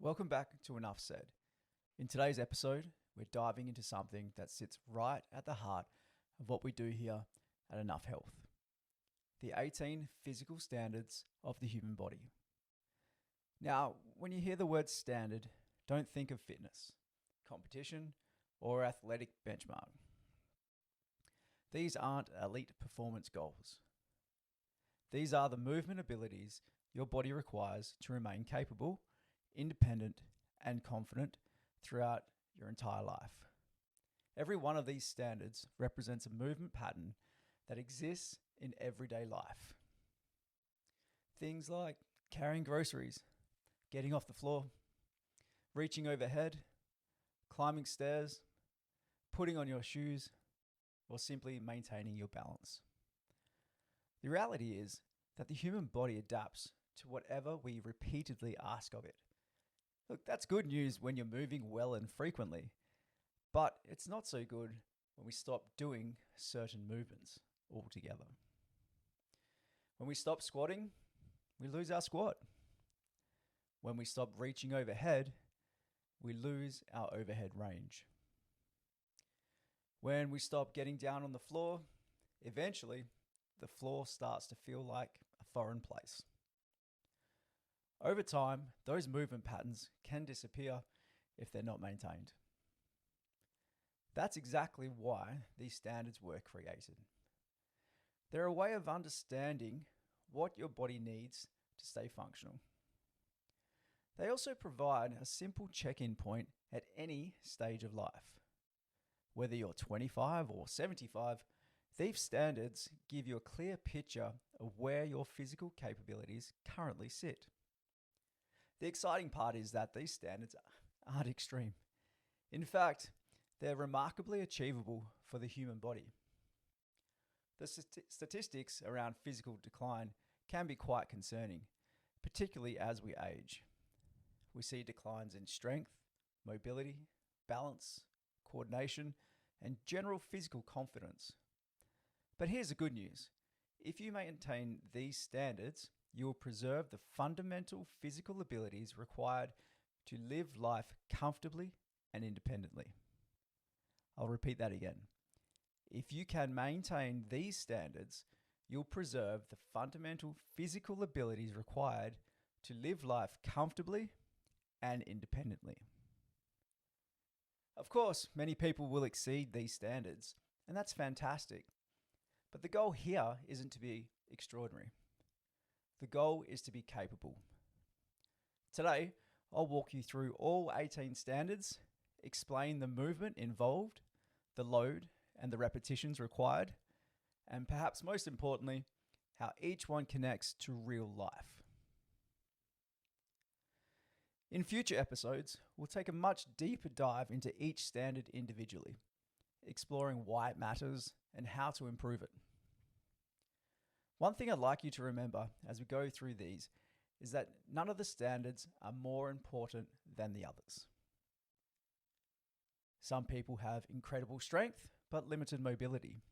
Welcome back to Enough Said. In today's episode, we're diving into something that sits right at the heart of what we do here at Enough Health. The 18 physical standards of the human body. Now, when you hear the word standard, don't think of fitness, competition, or athletic benchmark. These aren't elite performance goals. These are the movement abilities your body requires to remain capable, independent, and confident throughout your entire life. Every one of these standards represents a movement pattern that exists in everyday life. Things like carrying groceries, getting off the floor, reaching overhead, climbing stairs, putting on your shoes, or simply maintaining your balance. The reality is that the human body adapts to whatever we repeatedly ask of it. Look, that's good news when you're moving well and frequently, but it's not so good when we stop doing certain movements altogether. When we stop squatting, we lose our squat. When we stop reaching overhead, we lose our overhead range. When we stop getting down on the floor, eventually the floor starts to feel like a foreign place. Over time, those movement patterns can disappear if they're not maintained. That's exactly why these standards were created. They're a way of understanding what your body needs to stay functional. They also provide a simple check-in point at any stage of life. Whether you're 25 or 75, these standards give you a clear picture of where your physical capabilities currently sit. The exciting part is that these standards aren't extreme. In fact, they're remarkably achievable for the human body. The statistics around physical decline can be quite concerning, particularly as we age. We see declines in strength, mobility, balance, coordination, and general physical confidence. But here's the good news. If you maintain these standards, you will preserve the fundamental physical abilities required to live life comfortably and independently. I'll repeat that again. If you can maintain these standards, you'll preserve the fundamental physical abilities required to live life comfortably and independently. Of course, many people will exceed these standards, and that's fantastic. But the goal here isn't to be extraordinary. The goal is to be capable. Today, I'll walk you through all 18 standards, explain the movement involved, the load and the repetitions required, and perhaps most importantly, how each one connects to real life. In future episodes, we'll take a much deeper dive into each standard individually, exploring why it matters and how to improve it. One thing I'd like you to remember as we go through these is that none of the standards are more important than the others. Some people have incredible strength but limited mobility.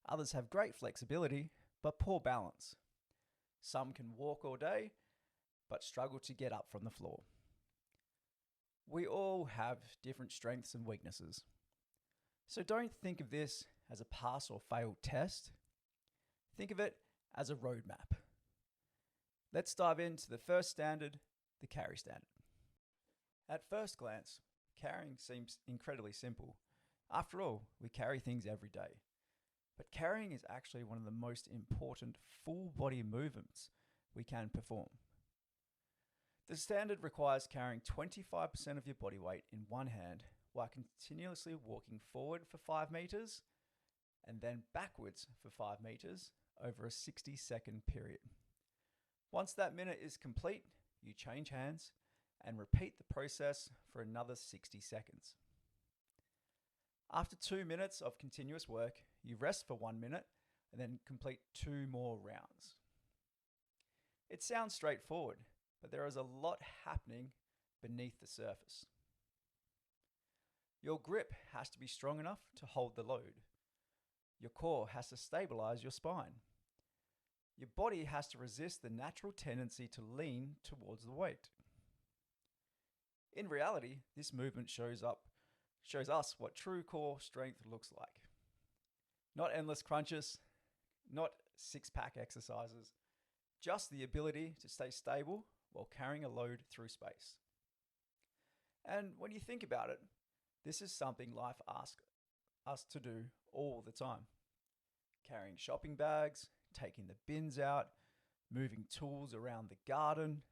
Others have great flexibility but poor balance. Some can walk all day but struggle to get up from the floor. We all have different strengths and weaknesses. So don't think of this as a pass or fail test. Think of it as a roadmap. Let's dive into the first standard, the carry standard. At first glance, carrying seems incredibly simple. After all, we carry things every day. But carrying is actually one of the most important full body movements we can perform. The standard requires carrying 25% of your body weight in one hand while continuously walking forward for 5 meters and then backwards for 5 meters over a 60-second period. Once that minute is complete, you change hands and repeat the process for another 60 seconds. After 2 minutes of continuous work, you rest for 1 minute and then complete 2 more rounds. It sounds straightforward, but there is a lot happening beneath the surface. Your grip has to be strong enough to hold the load. Your core has to stabilize your spine. Your body has to resist the natural tendency to lean towards the weight. In reality, this movement shows us what true core strength looks like. Not endless crunches, not six-pack exercises, just the ability to stay stable while carrying a load through space. And when you think about it, this is something life asks us to do all the time. Carrying shopping bags, taking the bins out, moving tools around the garden,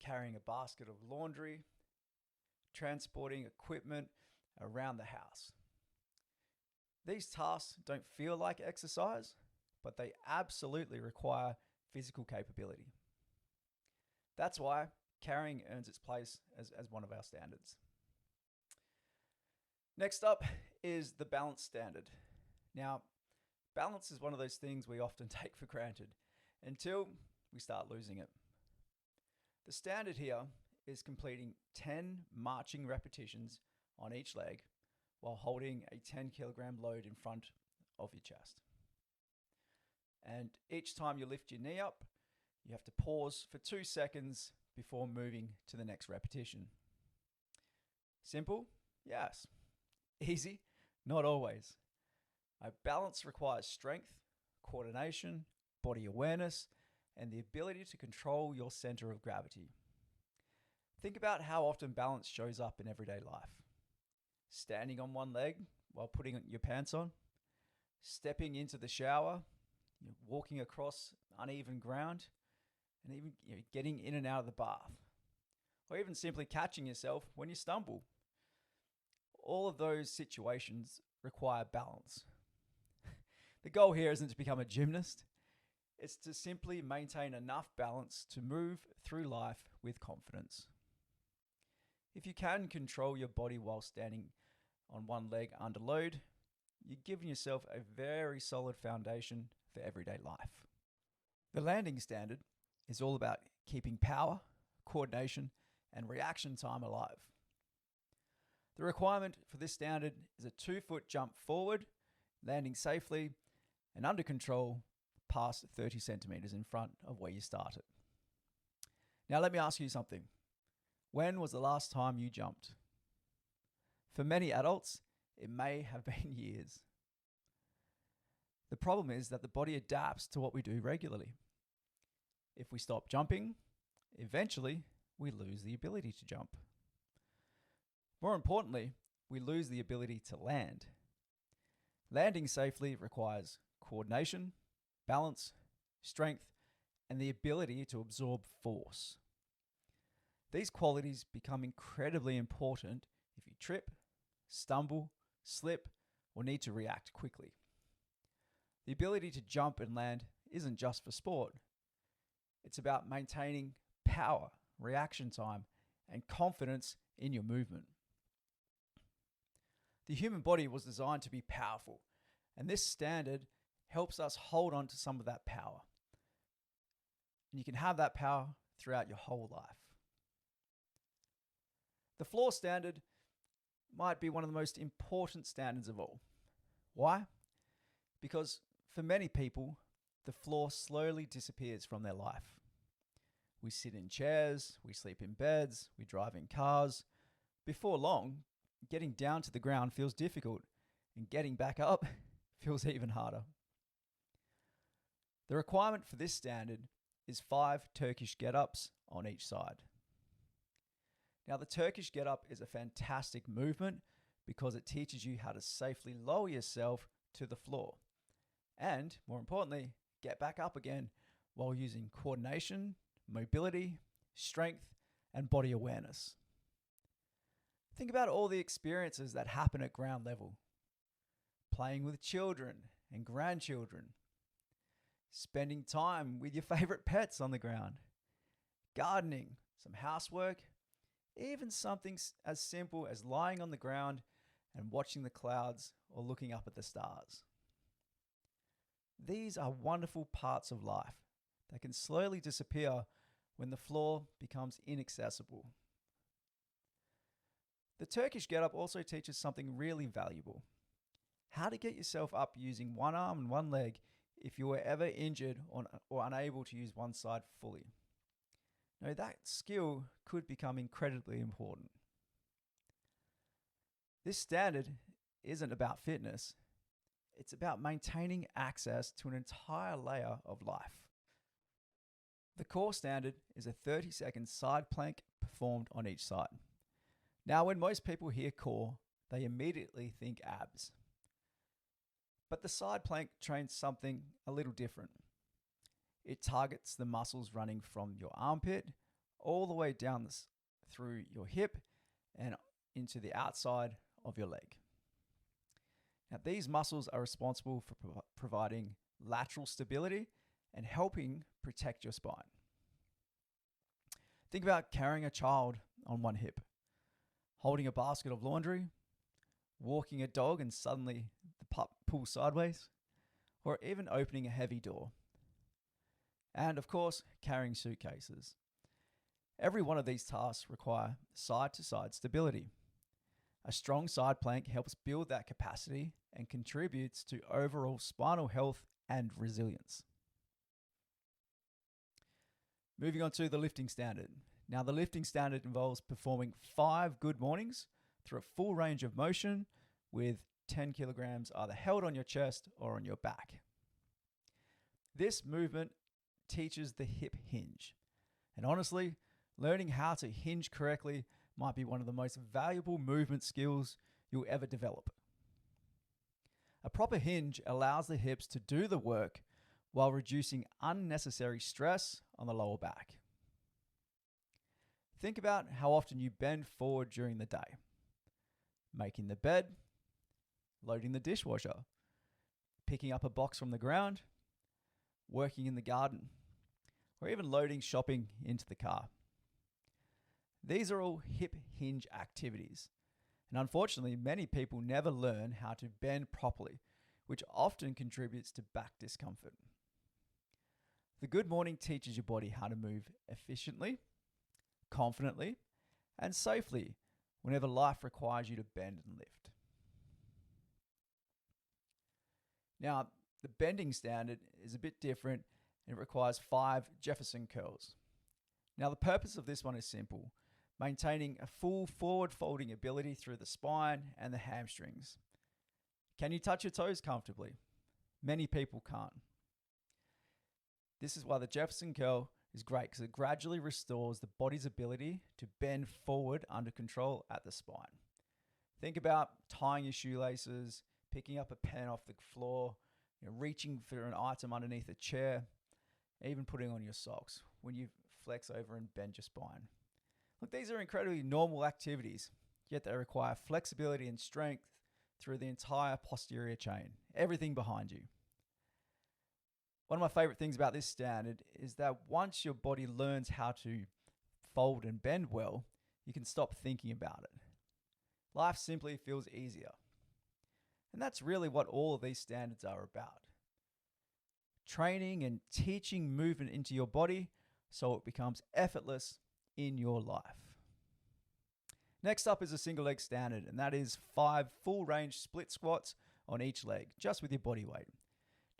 carrying a basket of laundry, transporting equipment around the house. These tasks don't feel like exercise, but they absolutely require physical capability. That's why carrying earns its place as one of our standards. Next up is the balance standard. Now, balance is one of those things we often take for granted until we start losing it. The standard here is completing 10 marching repetitions on each leg while holding a 10 kilogram load in front of your chest. And each time you lift your knee up, you have to pause for 2 seconds before moving to the next repetition. Simple? Yes. Easy? Not always. Balance requires strength, coordination, body awareness, and the ability to control your center of gravity. Think about how often balance shows up in everyday life. Standing on one leg while putting your pants on, stepping into the shower, walking across uneven ground, and even getting in and out of the bath, or even simply catching yourself when you stumble. All of those situations require balance. The goal here isn't to become a gymnast, it's to simply maintain enough balance to move through life with confidence. If you can control your body while standing on one leg under load, you're giving yourself a very solid foundation for everyday life. The landing standard is all about keeping power, coordination, and reaction time alive. The requirement for this standard is a 2-foot jump forward, landing safely and under control past 30 centimeters in front of where you started. Now let me ask you something. When was the last time you jumped? For many adults, it may have been years. The problem is that the body adapts to what we do regularly. If we stop jumping, eventually we lose the ability to jump. More importantly, we lose the ability to land. Landing safely requires coordination, balance, strength, and the ability to absorb force. These qualities become incredibly important if you trip, stumble, slip, or need to react quickly. The ability to jump and land isn't just for sport. It's about maintaining power, reaction time, and confidence in your movement. The human body was designed to be powerful, and this standard helps us hold on to some of that power. And you can have that power throughout your whole life. The floor standard might be one of the most important standards of all. Why? Because for many people, the floor slowly disappears from their life. We sit in chairs, we sleep in beds, we drive in cars. Before long, getting down to the ground feels difficult, and getting back up feels even harder. The requirement for this standard is 5 Turkish get-ups on each side. Now, the Turkish get-up is a fantastic movement because it teaches you how to safely lower yourself to the floor and, more importantly, get back up again while using coordination, mobility, strength, and body awareness. Think about all the experiences that happen at ground level. Playing with children and grandchildren, spending time with your favorite pets on the ground, gardening, some housework, even something as simple as lying on the ground and watching the clouds or looking up at the stars. These are wonderful parts of life that can slowly disappear when the floor becomes inaccessible. The Turkish get-up also teaches something really valuable. How to get yourself up using one arm and one leg if you were ever injured or unable to use one side fully. Now, that skill could become incredibly important. This standard isn't about fitness, it's about maintaining access to an entire layer of life. The core standard is a 30-second side plank performed on each side. Now, when most people hear core, they immediately think abs. But the side plank trains something a little different. It targets the muscles running from your armpit all the way down through your hip and into the outside of your leg. Now, these muscles are responsible for providing lateral stability and helping protect your spine. Think about carrying a child on one hip, holding a basket of laundry, walking a dog and suddenly the pup pulls sideways, or even opening a heavy door. And of course, carrying suitcases. Every one of these tasks require side-to-side stability. A strong side plank helps build that capacity and contributes to overall spinal health and resilience. Moving on to the lifting standard. Now, the lifting standard involves performing 5 good mornings through a full range of motion with 10 kilograms either held on your chest or on your back. This movement teaches the hip hinge. And honestly, learning how to hinge correctly might be one of the most valuable movement skills you'll ever develop. A proper hinge allows the hips to do the work while reducing unnecessary stress on the lower back. Think about how often you bend forward during the day. Making the bed, loading the dishwasher, picking up a box from the ground, working in the garden, or even loading shopping into the car. These are all hip hinge activities. And unfortunately, many people never learn how to bend properly, which often contributes to back discomfort. The good morning teaches your body how to move efficiently, confidently, and safely whenever life requires you to bend and lift. Now, the bending standard is a bit different and it requires 5 Jefferson curls. Now, the purpose of this one is simple: maintaining a full forward folding ability through the spine and the hamstrings. Can you touch your toes comfortably? Many people can't. This is why the Jefferson curl is great, because it gradually restores the body's ability to bend forward under control at the spine. Think about tying your shoelaces, picking up a pen off the floor, reaching for an item underneath a chair, even putting on your socks when you flex over and bend your spine. Look, these are incredibly normal activities, yet they require flexibility and strength through the entire posterior chain, everything behind you. One of my favorite things about this standard is that once your body learns how to fold and bend well, you can stop thinking about it. Life simply feels easier. And that's really what all of these standards are about. Training and teaching movement into your body so it becomes effortless in your life. Next up is a single leg standard, and that is 5 full range split squats on each leg, just with your body weight.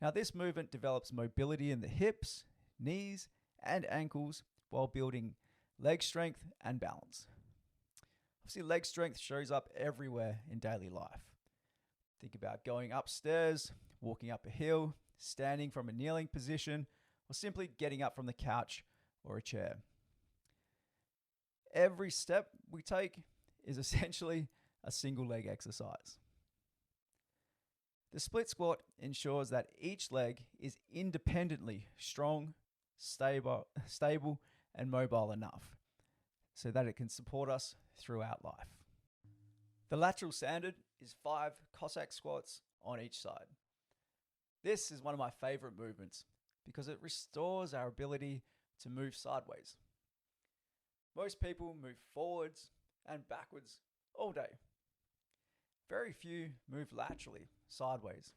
Now, this movement develops mobility in the hips, knees, and ankles while building leg strength and balance. Obviously, leg strength shows up everywhere in daily life. Think about going upstairs, walking up a hill, standing from a kneeling position, or simply getting up from the couch or a chair. Every step we take is essentially a single leg exercise. The split squat ensures that each leg is independently strong, stable, and mobile enough so that it can support us throughout life. The lateral standard is 5 Cossack squats on each side. This is one of my favorite movements because it restores our ability to move sideways. Most people move forwards and backwards all day. Very few move laterally, sideways.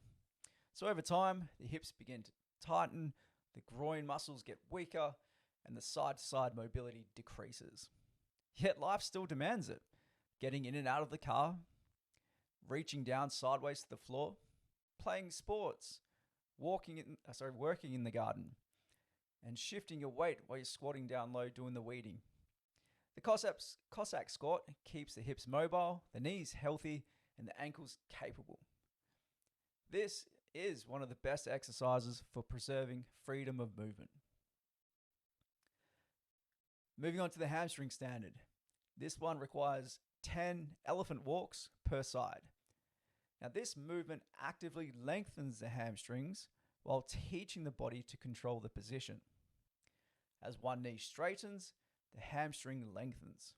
So over time, the hips begin to tighten, the groin muscles get weaker, and the side-to-side mobility decreases. Yet life still demands it. Getting in and out of the car, reaching down sideways to the floor, playing sports, working in the garden. and shifting your weight while you're squatting down low doing the weeding. The Cossack squat keeps the hips mobile, the knees healthy, and the ankles capable. This is one of the best exercises for preserving freedom of movement. Moving on to the hamstring standard. This one requires 10 elephant walks per side. Now, this movement actively lengthens the hamstrings while teaching the body to control the position. As one knee straightens, the hamstring lengthens.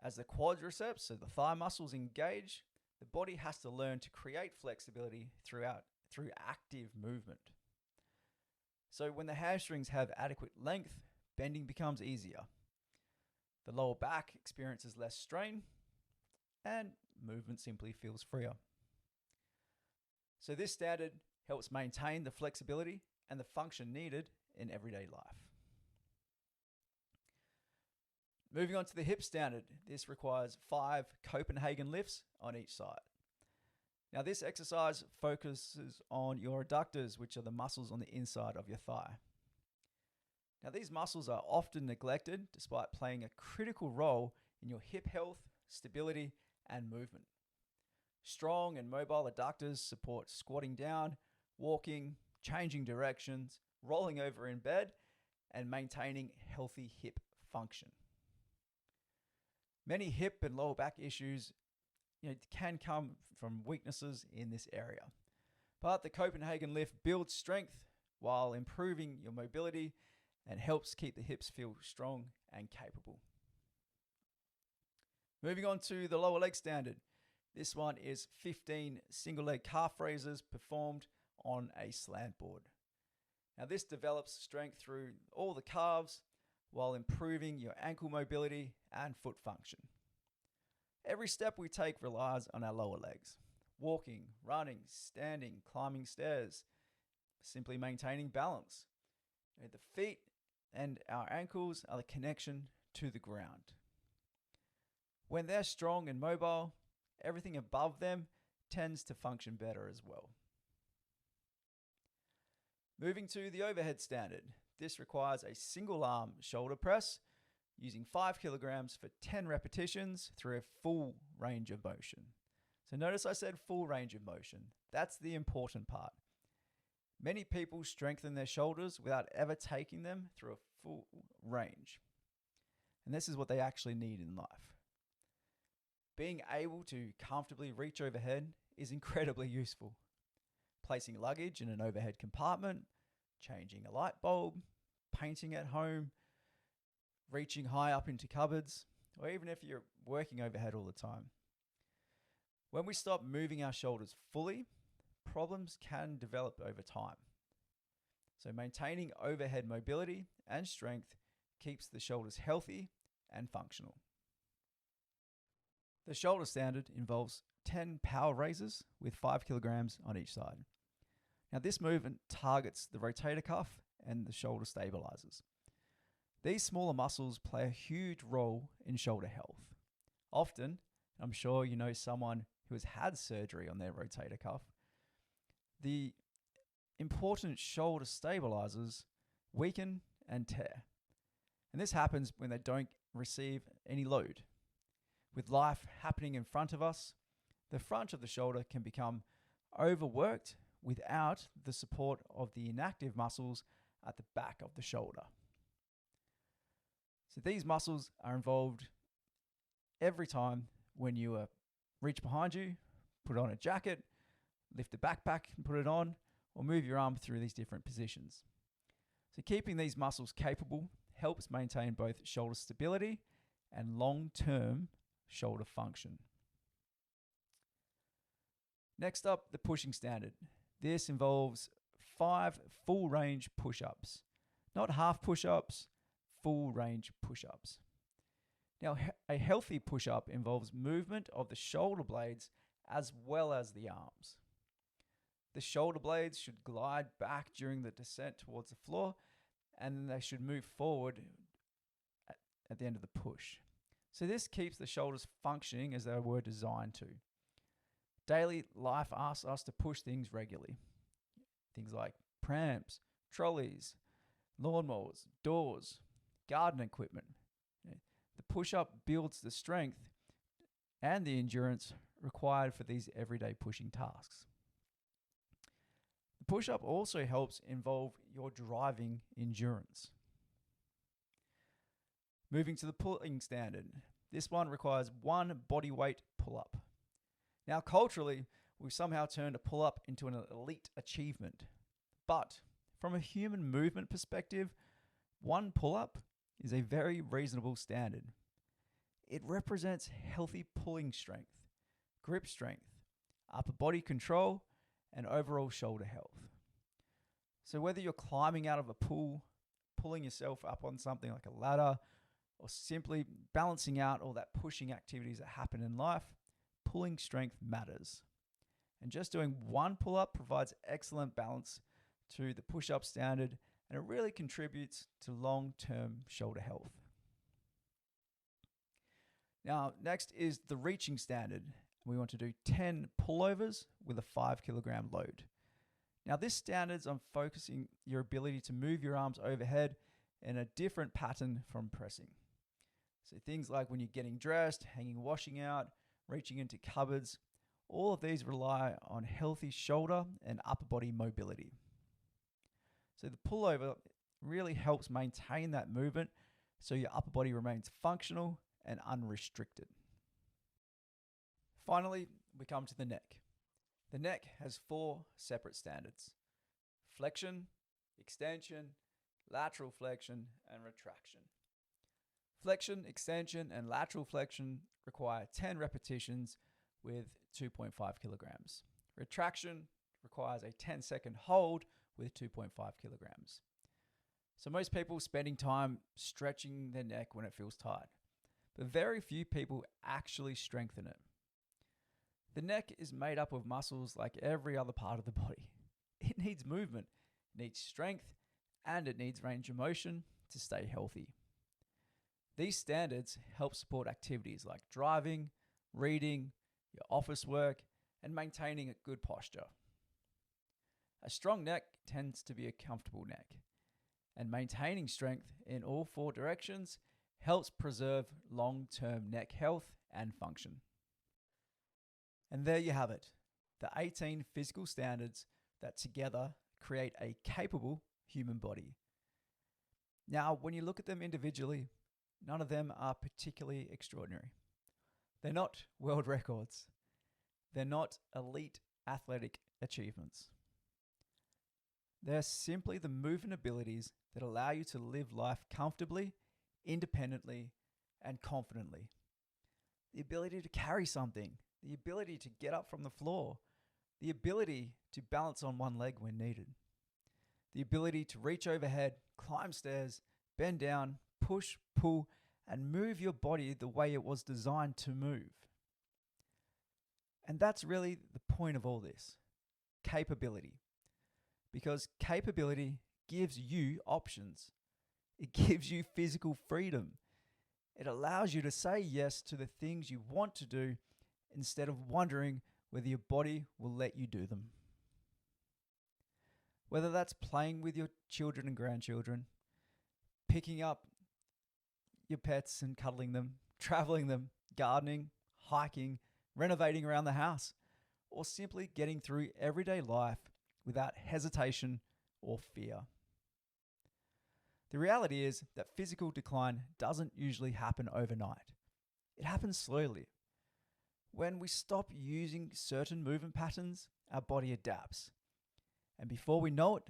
As the quadriceps, so the thigh muscles, engage, the body has to learn to create flexibility through active movement. So when the hamstrings have adequate length, bending becomes easier. The lower back experiences less strain, and movement simply feels freer. So this standard helps maintain the flexibility and the function needed in everyday life. Moving on to the hip standard, this requires 5 Copenhagen lifts on each side. Now this exercise focuses on your adductors, which are the muscles on the inside of your thigh. Now these muscles are often neglected despite playing a critical role in your hip health, stability, and movement. Strong and mobile adductors support squatting down, walking, changing directions, rolling over in bed, and maintaining healthy hip function. Many hip and lower back issues can come from weaknesses in this area. But the Copenhagen lift builds strength while improving your mobility and helps keep the hips feel strong and capable. Moving on to the lower leg standard. This one is 15 single leg calf raises performed on a slant board. Now this develops strength through all the calves while improving your ankle mobility and foot function. Every step we take relies on our lower legs. Walking, running, standing, climbing stairs, simply maintaining balance. The feet and our ankles are the connection to the ground. When they're strong and mobile, everything above them tends to function better as well. Moving to the overhead standard. This requires a single arm shoulder press using 5 kilograms for 10 repetitions through a full range of motion. So notice I said full range of motion. That's the important part. Many people strengthen their shoulders without ever taking them through a full range. And this is what they actually need in life. Being able to comfortably reach overhead is incredibly useful. Placing luggage in an overhead compartment, changing a light bulb, painting at home, reaching high up into cupboards, or even if you're working overhead all the time. When we stop moving our shoulders fully, problems can develop over time. So maintaining overhead mobility and strength keeps the shoulders healthy and functional. The shoulder standard involves 10 power raises with 5 kilograms on each side. Now this movement targets the rotator cuff and the shoulder stabilizers. These smaller muscles play a huge role in shoulder health. Often, I'm sure you know someone who has had surgery on their rotator cuff, the important shoulder stabilizers weaken and tear. And this happens when they don't receive any load. With life happening in front of us, the front of the shoulder can become overworked without the support of the inactive muscles at the back of the shoulder. So these muscles are involved every time when you reach behind you, put on a jacket, lift a backpack and put it on, or move your arm through these different positions. So keeping these muscles capable helps maintain both shoulder stability and long-term shoulder function. Next up, the pushing standard. This involves 5 full range push-ups. Not half push-ups, full range push-ups. Now, a healthy push-up involves movement of the shoulder blades as well as the arms. The shoulder blades should glide back during the descent towards the floor, and then they should move forward at the end of the push. So this keeps the shoulders functioning as they were designed to. Daily life asks us to push things regularly. Things like prams, trolleys, lawnmowers, doors, garden equipment. The push-up builds the strength and the endurance required for these everyday pushing tasks. The push-up also helps involve your driving endurance. Moving to the pulling standard. This one requires one body weight pull-up. Now, culturally, we've somehow turned a pull-up into an elite achievement. But from a human movement perspective, one pull-up is a very reasonable standard. It represents healthy pulling strength, grip strength, upper body control, and overall shoulder health. So whether you're climbing out of a pool, pulling yourself up on something like a ladder, or simply balancing out all that pushing activities that happen in life, pulling strength matters. And just doing one pull-up provides excellent balance to the push-up standard, and it really contributes to long-term shoulder health. Now, next is the reaching standard. We want to do 10 pullovers with a 5 kilogram load. Now, this standard's on focusing your ability to move your arms overhead in a different pattern from pressing. So things like when you're getting dressed, hanging washing out, reaching into cupboards, all of these rely on healthy shoulder and upper body mobility. So the pullover really helps maintain that movement so your upper body remains functional and unrestricted. Finally, we come to the neck. The neck has 4 separate standards: flexion, extension, lateral flexion, and retraction. Flexion, extension, and lateral flexion require 10 repetitions with 2.5 kilograms. Retraction requires a 10-second hold with 2.5 kilograms. So most people spending time stretching their neck when it feels tight, but very few people actually strengthen it. The neck is made up of muscles like every other part of the body. It needs movement, it needs strength, and it needs range of motion to stay healthy. These standards help support activities like driving, reading, your office work, and maintaining a good posture. A strong neck tends to be a comfortable neck, and maintaining strength in all 4 directions helps preserve long-term neck health and function. And there you have it, the 18 physical standards that together create a capable human body. Now, when you look at them individually, none of them are particularly extraordinary. They're not world records. They're not elite athletic achievements. They're simply the movement abilities that allow you to live life comfortably, independently, and confidently. The ability to carry something, the ability to get up from the floor, the ability to balance on one leg when needed, the ability to reach overhead, climb stairs, bend down, push, pull, and move your body the way it was designed to move. And that's really the point of all this, capability. Because capability gives you options. It gives you physical freedom. It allows you to say yes to the things you want to do instead of wondering whether your body will let you do them. Whether that's playing with your children and grandchildren, picking up your pets and cuddling them, traveling them, gardening, hiking, renovating around the house, or simply getting through everyday life without hesitation or fear. The reality is that physical decline doesn't usually happen overnight. It happens slowly. When we stop using certain movement patterns, our body adapts. And before we know it,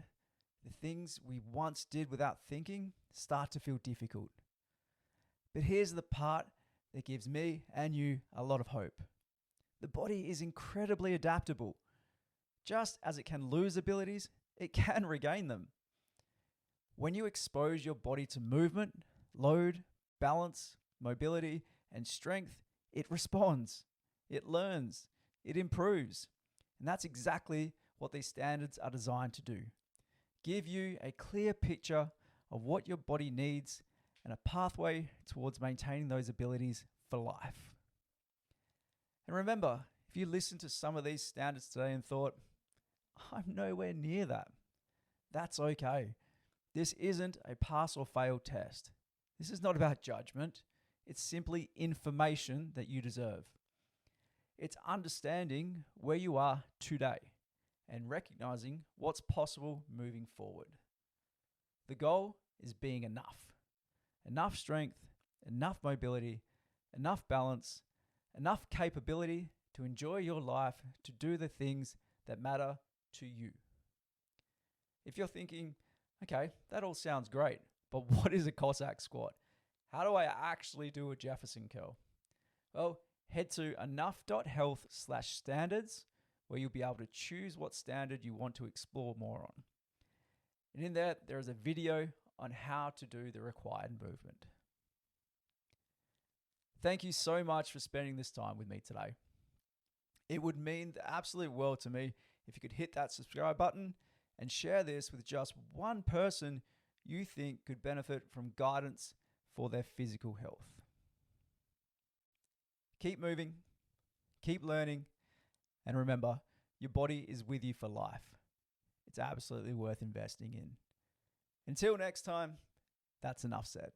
the things we once did without thinking start to feel difficult. But here's the part that gives me and you a lot of hope. The body is incredibly adaptable. Just as it can lose abilities, it can regain them. When you expose your body to movement, load, balance, mobility, and strength, it responds, it learns, it improves. And that's exactly what these standards are designed to do. Give you a clear picture of what your body needs and a pathway towards maintaining those abilities for life. And remember, if you listened to some of these standards today and thought, I'm nowhere near that, That's okay. This isn't a pass or fail test. This is not about judgment. It's simply information that you deserve. It's understanding where you are today and recognizing what's possible moving forward. The goal is being enough. Enough strength, enough mobility, enough balance, enough capability to enjoy your life, to do the things that matter to you. If you're thinking, okay, that all sounds great, but what is a Cossack squat? How do I actually do a Jefferson curl? Well, head to enough.health/standards where you'll be able to choose what standard you want to explore more on. And in there is a video on how to do the required movement. Thank you so much for spending this time with me today. It would mean the absolute world to me if you could hit that subscribe button and share this with just one person you think could benefit from guidance for their physical health. Keep moving, keep learning, and remember, your body is with you for life. It's absolutely worth investing in. Until next time, that's enough said.